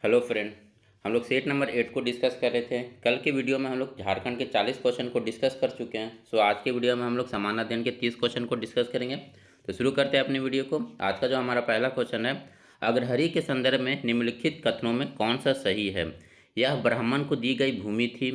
Hello friend. हम लोग set number 8 को डिस्कस कर रहे थे। कल के वीडियो में हम लोग झारखंड के 40 क्वेश्चन को डिस्कस कर चुके हैं। सो आज के वीडियो में हम लोग समान अध्ययन के 30 क्वेश्चन को डिस्कस करेंगे। तो शुरू करते हैं अपनी वीडियो को। आज का जो हमारा पहला क्वेश्चन है, अग्रहरि के संदर्भ में निम्नलिखित कथनों में कौन सा सही है? यह ब्राह्मण को दी गई भूमि थी,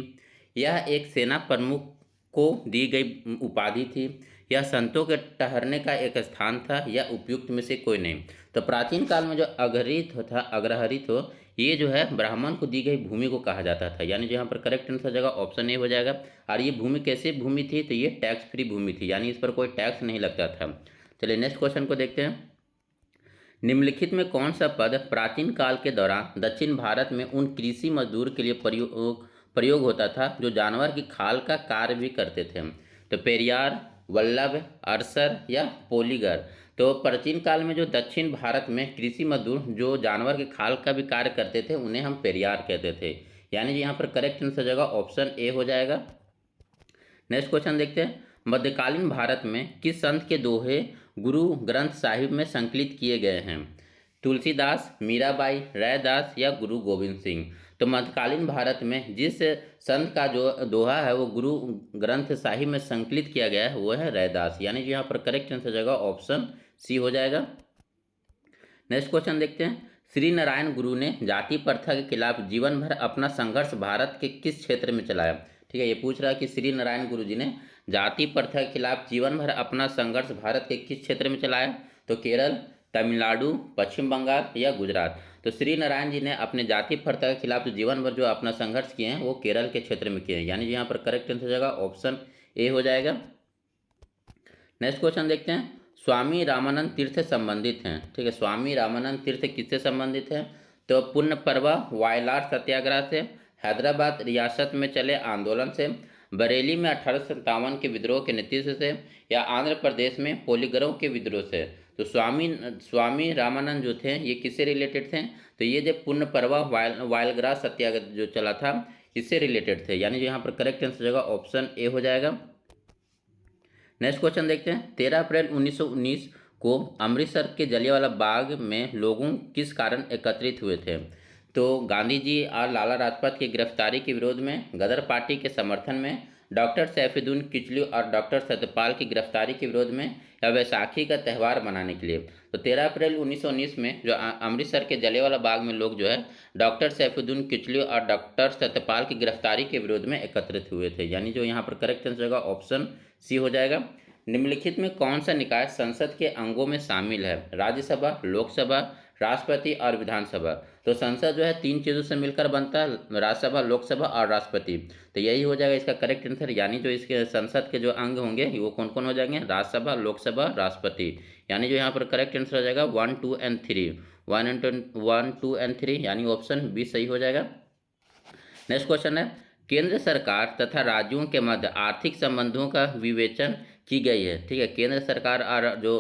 यह एक सेना प्रमुख को दी गई उपाधि थी, यह संतों के ठहरने का एक स्थान था, या उपयुक्त में से कोई नहीं। तो प्राचीन काल में जो अग्रहरि था, ये जो है ब्राह्मण को दी गई भूमि को कहा जाता था। यानी जो यहाँ पर करेक्ट आंसर जगह ऑप्शन ए हो जाएगा। और ये भूमि कैसी भूमि थी? तो ये टैक्स फ्री भूमि थी, यानी इस पर कोई टैक्स नहीं लगता था। चलिए नेक्स्ट क्वेश्चन को देखते हैं। निम्नलिखित में कौन सा पद प्राचीन काल के दौरान दक्षिण भारत में उन कृषि मजदूर के लिए प्रयोग होता था जो जानवर की खाल का कार्य भी करते थे? तो पेरियार, वल्लभ, अरसर या पोलीगर। तो प्राचीन काल में जो दक्षिण भारत में कृषि मजदूर जो जानवर के खाल का भी कार्य करते थे, उन्हें हम पेरियार कहते थे। यानी यहाँ पर करेक्ट आंसर जगह ऑप्शन ए हो जाएगा। नेक्स्ट क्वेश्चन देखते हैं। मध्यकालीन भारत में किस संत के दोहे गुरु ग्रंथ साहिब में संकलित किए गए हैं? तुलसीदास, मीराबाई, रैदास या गुरु गोविंद सिंह। तो मध्यकालीन भारत में जिस संत का जो दोहा है वो गुरु ग्रंथ साहिब में संकलित किया गया है वो है रैदास। यानी यहाँ पर करेक्ट आंसर जगह ऑप्शन सी हो जाएगा। नेक्स्ट क्वेश्चन देखते हैं। श्री नारायण गुरु ने जाति प्रथा के खिलाफ जीवन भर अपना संघर्ष भारत के किस क्षेत्र में चलाया? ठीक है, ये पूछ रहा है कि श्री नारायण गुरु जी ने जाति प्रथा के खिलाफ जीवन भर अपना संघर्ष भारत के किस क्षेत्र में चलाया? तो केरल, तमिलनाडु, पश्चिम बंगाल या गुजरात। तो श्री नारायण जी ने अपने जाति प्रथा के खिलाफ जीवन भर जो अपना संघर्ष किए हैं वो केरल के क्षेत्र में किए हैं। यानी यहाँ पर करेक्ट आंसर जगह ऑप्शन ए हो जाएगा। नेक्स्ट क्वेश्चन देखते हैं। स्वामी रामानंद तीर्थ से संबंधित हैं। ठीक है, स्वामी रामानंद तीर्थ किससे संबंधित है? तो पुण्य पर्वा वायलार सत्याग्रह से, हैदराबाद रियासत में चले आंदोलन से, बरेली में 1857 के विद्रोह के नेतृत्व से, या आंध्र प्रदेश में पोलीगरों के विद्रोह से। तो स्वामी रामानंद जो थे ये किससे रिलेटेड थे? तो ये जो पुण्य पर्वा वायलग्राह सत्याग्रह जो चला था इससे रिलेटेड थे। यानी यहाँ पर करेक्ट आंसर जगह ऑप्शन ए हो जाएगा। नेक्स्ट क्वेश्चन देखते हैं। 13 अप्रैल 1919 को अमृतसर के जलियांवाला बाग में लोगों किस कारण एकत्रित हुए थे? तो गांधी जी और लाला लाजपत की गिरफ्तारी के विरोध में, गदर पार्टी के समर्थन में, डॉक्टर सैफुद्दीन किचलू और डॉक्टर सत्यपाल की गिरफ्तारी के विरोध में, या वैसाखी का त्यौहार मनाने के लिए। तो 13 अप्रैल 1919 में जो अमृतसर के जलियांवाला बाग में लोग जो है डॉक्टर सैफुद्दीन किचलू और डॉक्टर सत्यपाल की गिरफ्तारी के विरोध में एकत्रित हुए थे। यानी जो यहाँ पर करेक्ट आंसर होगा ऑप्शन सी हो जाएगा। निम्नलिखित में कौन सा निकाय संसद के अंगों में शामिल है? राज्यसभा, लोकसभा, राष्ट्रपति और विधानसभा। तो संसद जो है 3 चीज़ों से मिलकर बनता है, राज्यसभा, लोकसभा और राष्ट्रपति। तो यही हो जाएगा इसका करेक्ट आंसर। यानी जो इसके संसद के जो अंग होंगे वो कौन कौन हो जाएंगे? राज्यसभा, लोकसभा, राष्ट्रपति। यानी जो यहाँ पर करेक्ट आंसर हो जाएगा 1, 2 एंड 3। 1, 2 एंड 3 यानी ऑप्शन बी सही हो जाएगा। नेक्स्ट क्वेश्चन है। केंद्र सरकार तथा राज्यों के मध्य आर्थिक संबंधों का विवेचन की गई है। ठीक है, केंद्र सरकार और जो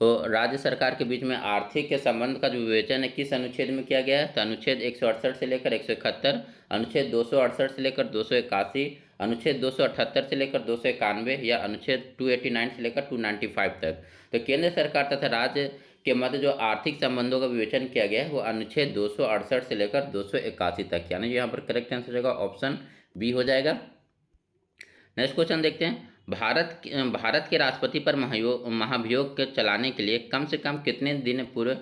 राज्य सरकार के बीच में आर्थिक के संबंध का जो विवेचन है किस अनुच्छेद में किया गया है? तो अनुच्छेद 168 से लेकर 171, अनुच्छेद 268 से लेकर 281, अनुच्छेद 278 से लेकर 291 या अनुच्छेद 289 से लेकर 295 तक। तो केंद्र सरकार तथा राज्य के मध्य जो आर्थिक संबंधों का विवेचन किया गया है वो अनुच्छेद 268 से लेकर 281 तक। यानी यहाँ पर करेक्ट आंसर होगा ऑप्शन बी हो जाएगा। नेक्स्ट क्वेश्चन देखते हैं। भारत के राष्ट्रपति पर महाभियोग के चलाने के लिए कम से कम कितने दिन पूर्व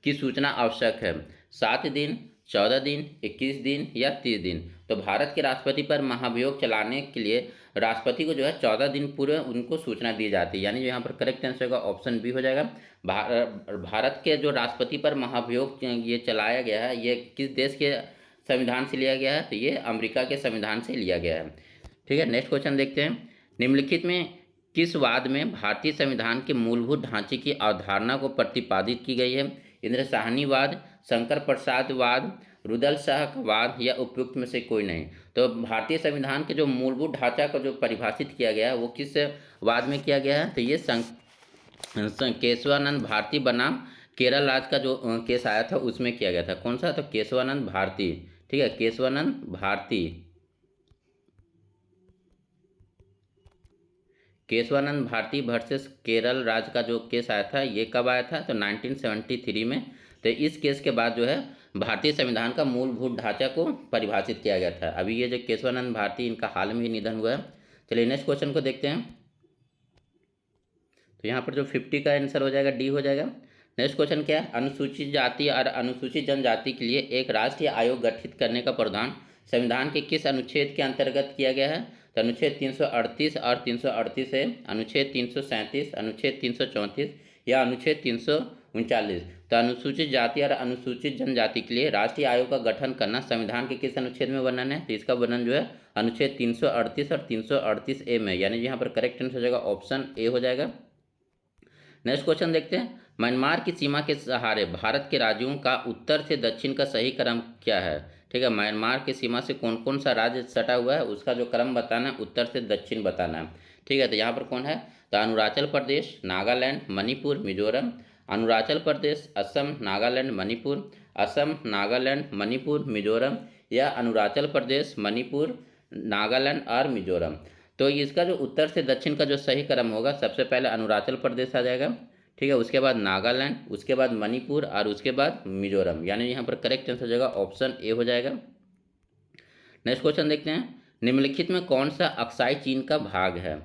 की सूचना आवश्यक है? 7 दिन, 14 दिन, 21 दिन या 30 दिन। तो भारत के राष्ट्रपति पर महाभियोग चलाने के लिए राष्ट्रपति को जो है 14 दिन पूर्व उनको सूचना दी जाती है। यानी जो यहाँ पर करेक्ट आंसर होगा ऑप्शन बी हो जाएगा। भारत के जो राष्ट्रपति पर महाभियोग ये चलाया गया है ये किस देश के संविधान से लिया गया है? तो ये अमेरिका के संविधान से लिया गया है। ठीक है, नेक्स्ट क्वेश्चन देखते हैं। निम्नलिखित में किस वाद में भारतीय संविधान के मूलभूत ढांचे की अवधारणा को प्रतिपादित की गई है? इंद्र साहनीवाद, शंकर प्रसाद वाद, रुदल शाह का वाद या उपयुक्त में से कोई नहीं। तो भारतीय संविधान के जो मूलभूत ढांचा को जो परिभाषित किया गया है वो किस वाद में किया गया है? तो ये केशवानंद भारती बनाम केरल राज्य का जो केस आया था उसमें किया गया था। कौन सा? तो केशवानंद भारती। ठीक है, केशवानंद भारती, केशवानंद भारती वर्सेस केरल राज्य का जो केस आया था ये कब आया था? तो 1973 में। तो इस केस के बाद जो है भारतीय संविधान का मूलभूत ढांचा को परिभाषित किया गया था। अभी ये जो केशवानंद भारती, इनका हाल में ही निधन हुआ है। चलिए नेक्स्ट क्वेश्चन को देखते हैं। तो यहाँ पर जो 50 का आंसर हो जाएगा डी हो जाएगा। नेक्स्ट क्वेश्चन क्या है, अनुसूचित जाति और अनुसूचित जनजाति के लिए एक राष्ट्रीय आयोग गठित करने का प्रावधान संविधान के किस अनुच्छेद के अंतर्गत किया गया है? तो अनुच्छेद 338 और 338 है, अनुच्छेद 337, अनुच्छेद 334 या अनुच्छेद 339। तो अनुसूचित जाति और अनुसूचित जनजाति के लिए राष्ट्रीय आयोग का गठन करना संविधान के किस अनुच्छेद में वर्णन है? तो इसका वर्णन जो है अनुच्छेद 338 और 338A में, यानी यहाँ पर करेक्ट आंसर हो जाएगा ऑप्शन ए हो जाएगा। नेक्स्ट क्वेश्चन देखते हैं, म्यांमार की सीमा के सहारे भारत के राज्यों का उत्तर से दक्षिण का सही क्रम क्या है? ठीक है, म्यांमार की सीमा से कौन कौन सा राज्य सटा हुआ है उसका जो क्रम बताना है, उत्तर से दक्षिण बताना है। ठीक है, तो यहाँ पर कौन है? तो अरुणाचल प्रदेश, नागालैंड, मणिपुर, मिजोरम। अरुणाचल प्रदेश, असम, नागालैंड, मणिपुर, असम, नागालैंड, मणिपुर, मिजोरम या अरुणाचल प्रदेश, मणिपुर, नागालैंड और मिजोरम। तो इसका जो उत्तर से दक्षिण का जो सही क्रम होगा, सबसे पहले अरुणाचल प्रदेश आ जाएगा, ठीक है, उसके बाद नागालैंड, उसके बाद मणिपुर और उसके बाद मिजोरम, यानी यहाँ पर करेक्ट आंसर हो जाएगा ऑप्शन ए हो जाएगा। नेक्स्ट क्वेश्चन देखते हैं, निम्नलिखित में कौन सा अक्साई चीन का भाग है?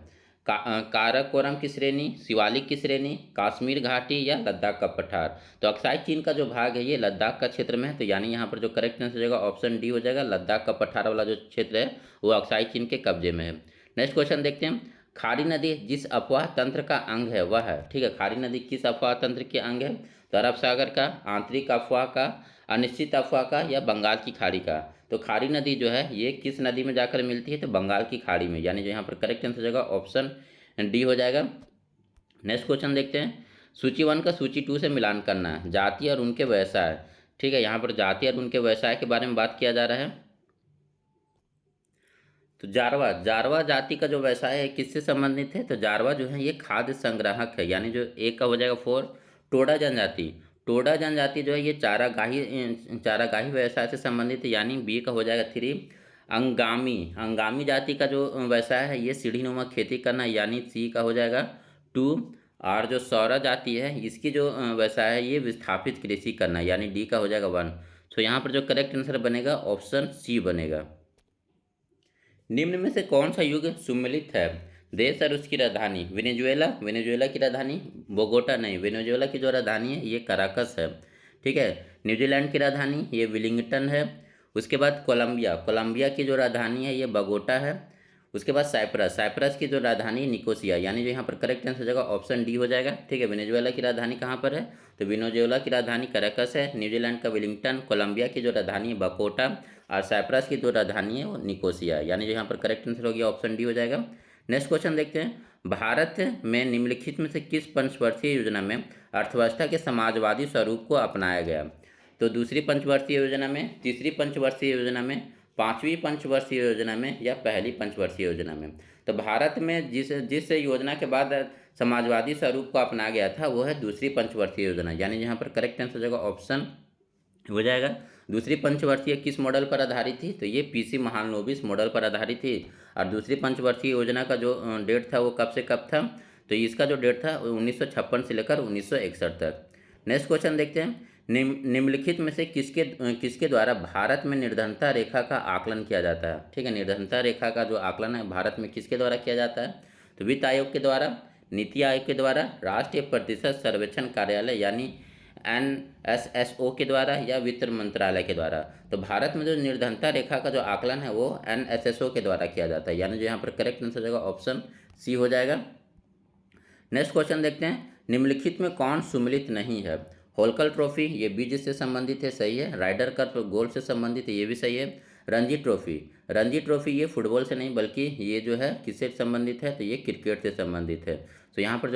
काराकोरम की श्रेणी, शिवालिक की श्रेणी, कश्मीर घाटी या लद्दाख का पठार। तो अक्साई चीन का जो भाग है ये लद्दाख का क्षेत्र में है, तो यानी यहाँ पर जो करेक्ट आंसर हो जाएगा ऑप्शन डी हो जाएगा। लद्दाख का पठार वाला जो क्षेत्र है वो अक्साई चीन के कब्जे में है। नेक्स्ट क्वेश्चन देखते हैं, खाड़ी नदी जिस अफवाह तंत्र का अंग है वह है, ठीक है, खाड़ी नदी किस अफवाह तंत्र के अंग है? तो अरब सागर का, आंतरिक अफवाह का, अनिश्चित अफवाह का या बंगाल की खाड़ी का। तो खाड़ी नदी जो है ये किस नदी में जाकर मिलती है? तो बंगाल की खाड़ी में, यानी जो यहाँ पर करेक्ट आंसर हो जाएगा ऑप्शन डी हो जाएगा। नेक्स्ट क्वेश्चन देखते हैं, सूची 1 का सूची 2 से मिलान करना है, जाति और उनके व्यवसाय। ठीक है, यहाँ पर जाति और उनके व्यवसाय के बारे में बात किया जा रहा है। तो जारवा, जारवा जाति का जो व्यवसाय है किससे संबंधित है? तो जारवा जो है ये खाद्य संग्राहक है, यानी जो एक का हो जाएगा 4। टोडा जनजाति, टोडा जनजाति जो है ये चारागाही व्यवसाय से संबंधित है, यानी बी का हो जाएगा 3। अंगामी, अंगामी जाति का जो व्यवसाय है ये सीढ़ीनुमा खेती करना, यानी सी का हो जाएगा 2। और जो सौरा जाति है इसकी जो व्यवसाय है ये विस्थापित कृषि करना, यानी डी का हो जाएगा 1। तो यहाँ पर जो करेक्ट आंसर बनेगा ऑप्शन सी बनेगा। निम्न में से कौन सा युग सुमेलित है? देश और उसकी राजधानी, वेनेजुएला, वेनेजुएला की राजधानी बोगोटा नहीं, वेनेजुएला की जो राजधानी है ये कराकस है। ठीक है, न्यूजीलैंड की राजधानी ये विलिंगटन है। उसके बाद कोलंबिया, कोलंबिया की जो राजधानी है ये बगोटा है। उसके बाद साइप्रस, साइप्रस की जो राजधानी है निकोसिया, यानी जो यहाँ पर करेक्ट आंसर हो जाएगा ऑप्शन डी हो जाएगा। ठीक है, वेनेजुएला की राजधानी कहाँ पर है? तो वेनेजुएला की राजधानी कराकस है, न्यूजीलैंड का विलिंगटन, कोलंबिया की जो राजधानी है बकोटा और साइप्रस की जो राजधानी है वो निकोसिया, यानी जो यहाँ पर करेक्ट आंसर हो गया ऑप्शन डी हो जाएगा। नेक्स्ट क्वेश्चन देखते हैं, भारत में निम्नलिखित में से किस पंचवर्षीय योजना में अर्थव्यवस्था के समाजवादी स्वरूप को अपनाया गया? तो दूसरी पंचवर्षीय योजना में, तीसरी पंचवर्षीय योजना में, पांचवी पंचवर्षीय योजना में या पहली पंचवर्षीय योजना में? तो भारत में जिस योजना के बाद समाजवादी स्वरूप को अपनाया गया था वो है दूसरी पंचवर्षीय योजना, यानी यहाँ पर करेक्ट आंसर हो जाएगा ऑप्शन हो जाएगा। दूसरी पंचवर्षीय किस मॉडल पर आधारित थी? तो ये पीसी महालनोबिस मॉडल पर आधारित थी। और दूसरी पंचवर्षीय योजना का जो डेट था वो कब से कब था? तो इसका जो डेट था 1956 से लेकर 1961 तक। नेक्स्ट क्वेश्चन देखते हैं, निम्नलिखित में से किसके द्वारा भारत में निर्धनता रेखा का आकलन किया जाता है? ठीक है, निर्धनता रेखा का जो आकलन है भारत में किसके द्वारा किया जाता है? तो वित्त आयोग के द्वारा, नीति आयोग के द्वारा, राष्ट्रीय प्रतिशत सर्वेक्षण कार्यालय यानी NSSO के द्वारा या वित्त मंत्रालय के द्वारा। तो भारत में जो निर्धनता रेखा का जो आकलन है वो NSSO के द्वारा किया जाता है, यानी जो यहाँ पर करेक्ट आंसर हो जाएगा ऑप्शन सी हो जाएगा। नेक्स्ट क्वेश्चन देखते हैं, निम्नलिखित में कौन सुमेलित नहीं है? होलकर ट्रॉफी ये बीज से संबंधित है, सही है। राइडर कप गोल्ड से संबंधित है, ये भी सही है। रणजी ट्रॉफी, रणजी ट्रॉफी ये फुटबॉल से नहीं बल्कि ये जो है किससे संबंधित है? तो ये क्रिकेट से संबंधित है। तो यहाँ पर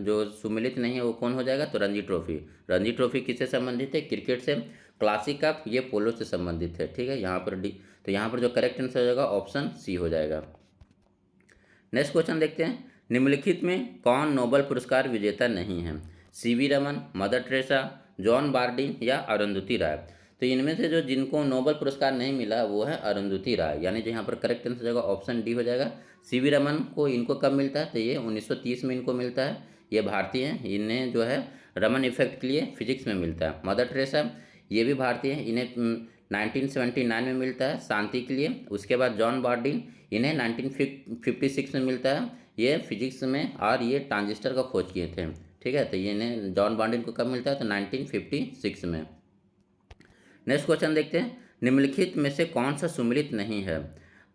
जो सुमेलित नहीं है वो कौन हो जाएगा? तो रणजी ट्रॉफी, रणजी ट्रॉफी किससे संबंधित है? क्रिकेट से। क्लासिक कप ये पोलो से संबंधित है। ठीक है, यहाँ पर डी, तो यहाँ पर जो करेक्ट आंसर हो जाएगा ऑप्शन सी हो जाएगा। नेक्स्ट क्वेश्चन देखते हैं, निम्नलिखित में कौन नोबेल पुरस्कार विजेता नहीं है? CV Raman, mother Teresa, John Bardeen या अरुंधति राय? तो इनमें से जो जिनको नोबेल पुरस्कार नहीं मिला वो है अरुंधति राय, यानी जो यहाँ पर करेक्ट आंसर हो जाएगा ऑप्शन डी हो जाएगा। सीवी रमन को इनको कब मिलता है? तो ये 1930 में इनको मिलता है, ये भारतीय हैं, इन्हें जो है रमन इफेक्ट के लिए फिजिक्स में मिलता है। मदर टेरेसा ये भी भारतीय हैं, इन्हें 1979 में मिलता है शांति के लिए। उसके बाद जॉन बार्डिन, इन्हें 1956 में मिलता है, ये फिजिक्स में और ये ट्रांजिस्टर का खोज किए थे। ठीक है, तो ये इन्हें जॉन बार्डिन को कब मिलता है, तो 1956 में। नेक्स्ट क्वेश्चन देखते हैं, निम्नलिखित में से कौन सा सुमेलित नहीं है?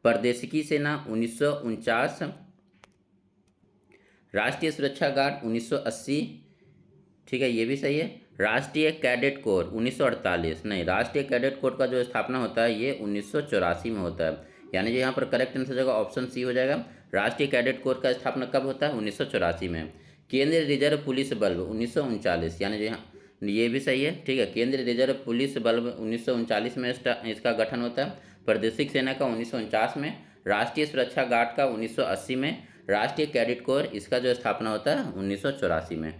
परदेशिकी सेना 1949, राष्ट्रीय सुरक्षा गार्ड 1980, ठीक है ये भी सही है। राष्ट्रीय कैडेट कोर 1948, नहीं, राष्ट्रीय कैडेट कोर का जो स्थापना होता है ये 1984 में होता है, यानी जो यहाँ पर करेक्ट आंसर जगह ऑप्शन सी हो जाएगा। राष्ट्रीय कैडेट कोर का स्थापना कब होता है? 1984 में। केंद्रीय रिजर्व पुलिस बल 1939, यानी जो यहाँ ये भी सही है। ठीक है, केंद्रीय रिजर्व पुलिस बल 1939 में इसका गठन होता है। प्रादेशिक सेना का 1949 में, राष्ट्रीय सुरक्षा गार्ड का 1980 में, राष्ट्रीय कैडेट कोर इसका जो स्थापना होता है 1984 में।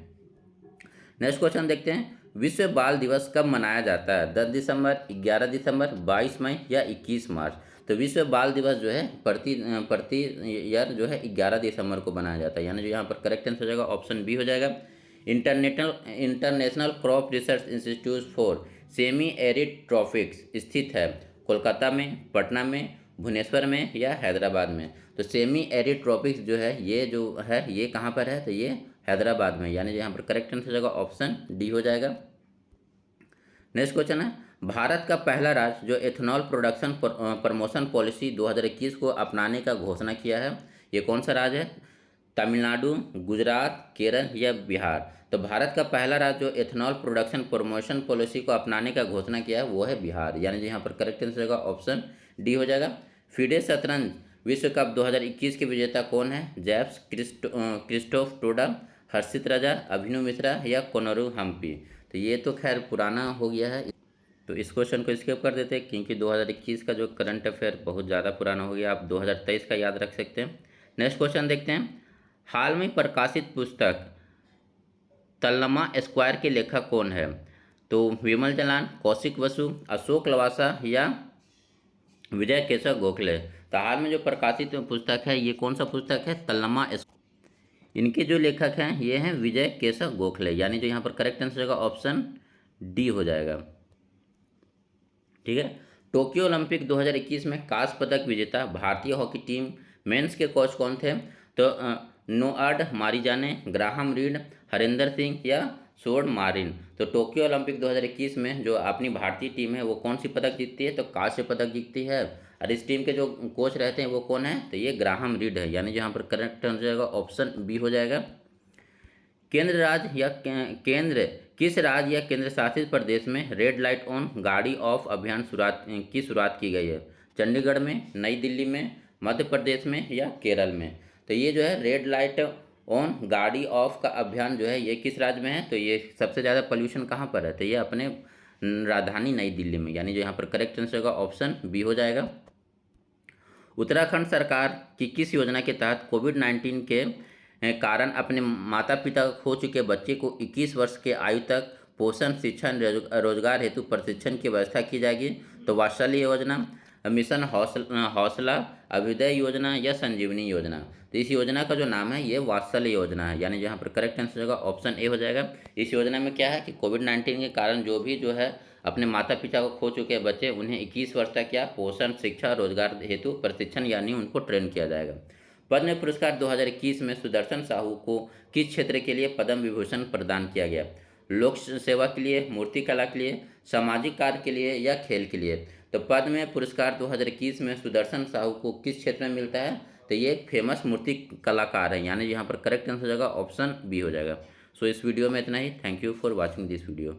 नेक्स्ट क्वेश्चन देखते हैं, विश्व बाल दिवस कब मनाया जाता है? 10 दिसंबर, 11 दिसंबर, 22 मई या 21 मार्च? तो विश्व बाल दिवस जो है प्रति ईयर जो है 11 दिसंबर को मनाया जाता है, यानी जो यहाँ पर करेक्ट आंसर हो जाएगा ऑप्शन बी हो जाएगा। International crop research institute for semi arid tropics स्थित है कोलकाता में, पटना में, भुवनेश्वर में या हैदराबाद में? तो सेमी एरिड ट्रॉपिक्स जो है ये कहाँ पर है? तो ये हैदराबाद में, यानी यहाँ पर करेक्ट आंसर हो जाएगा ऑप्शन डी हो जाएगा। नेक्स्ट क्वेश्चन है, भारत का पहला राज्य जो एथेनॉल प्रोडक्शन प्रमोशन पॉलिसी 2021 को अपनाने का घोषणा किया है, ये कौन सा राज्य है? तमिलनाडु, गुजरात, केरल या बिहार? तो भारत का पहला राज्य जो एथेनॉल प्रोडक्शन प्रमोशन पॉलिसी को अपनाने का घोषणा किया है वो है बिहार, यानी यहाँ पर करेक्ट आंसर होगा ऑप्शन डी हो जाएगा। फीडे शतरंज विश्व कप 2021 के विजेता कौन है? जैप्स क्रिस्टोफ टोडा, हर्षित राजा, अभिनव मिश्रा या कोनरू हम्पी? तो ये तो खैर पुराना हो गया है, तो इस क्वेश्चन को स्किप कर देते हैं क्योंकि 2021 का जो करंट अफेयर बहुत ज़्यादा पुराना हो गया, आप 2023 का याद रख सकते हैं। नेक्स्ट क्वेश्चन देखते हैं, हाल में प्रकाशित पुस्तक तल्लमा स्क्वायर के लेखक कौन है? तो विमल जलान, कौशिक बसु, अशोक लवासा या विजय केशव गोखले? तो हाल में जो प्रकाशित पुस्तक है ये कौन सा पुस्तक है? तल्लमा। इनके जो लेखक हैं ये हैं विजय केशव गोखले, यानी जो यहाँ पर करेक्ट आंसर होगा ऑप्शन डी हो जाएगा। ठीक है, टोक्यो ओलंपिक 2021 में कांस्य पदक विजेता भारतीय हॉकी टीम मेंस के कोच कौन थे? तो नोआड Marijne, Graham Reid, Harinder Singh या सोड मारिन? तो टोक्यो ओलंपिक 2021 में जो अपनी भारतीय टीम है वो कौन सी पदक जीतती है? तो कांस्य पदक जीतती है, और इस टीम के जो कोच रहते हैं वो कौन है? तो ये ग्राहम रीड है, यानी यहाँ पर करेक्ट हो जाएगा ऑप्शन बी हो जाएगा। केंद्र राज्य या केंद्र किस राज्य या केंद्र शासित प्रदेश में रेड लाइट ऑन गाड़ी ऑफ अभियान की शुरुआत की गई है? चंडीगढ़ में, नई दिल्ली में, मध्य प्रदेश में या केरल में? तो ये जो है रेड लाइट ऑन गाड़ी ऑफ का अभियान जो है ये किस राज्य में है? तो ये सबसे ज़्यादा पोल्यूशन कहाँ पर है? तो ये अपने राजधानी नई दिल्ली में, यानी जो यहाँ पर करेक्ट आंसर होगा ऑप्शन बी हो जाएगा। उत्तराखंड सरकार की किस योजना के तहत कोविड-19 के कारण अपने माता पिता खो चुके बच्चे को 21 वर्ष के आयु तक पोषण, शिक्षा, रोजगार हेतु प्रशिक्षण की व्यवस्था की जाएगी? तो वात्सल्य योजना, मिशन हौसला, अभ्युदय योजना या संजीवनी योजना? तो इस योजना का जो नाम है ये वात्सल्य योजना है, यानी यहाँ पर करेक्ट आंसर होगा ऑप्शन ए हो जाएगा। इस योजना में क्या है कि कोविड-19 के कारण जो है अपने माता पिता को खो चुके बच्चे, उन्हें 21 वर्ष तक क्या पोषण, शिक्षा, रोजगार हेतु प्रशिक्षण यानी उनको ट्रेन किया जाएगा। पद्म पुरस्कार 2021 में सुदर्शन साहू को किस क्षेत्र के लिए पद्म विभूषण प्रदान किया गया? लोक सेवा के लिए, मूर्तिकला के लिए, सामाजिक कार्य के लिए या खेल के लिए? तो पद्म पुरस्कार 2021 में सुदर्शन साहू को किस क्षेत्र में मिलता है? तो ये एक फेमस मूर्ति कलाकार है, यानी यहाँ पर करेक्ट आंसर हो जाएगा ऑप्शन बी हो जाएगा। सो इस वीडियो में इतना ही। Thank you for watching this video.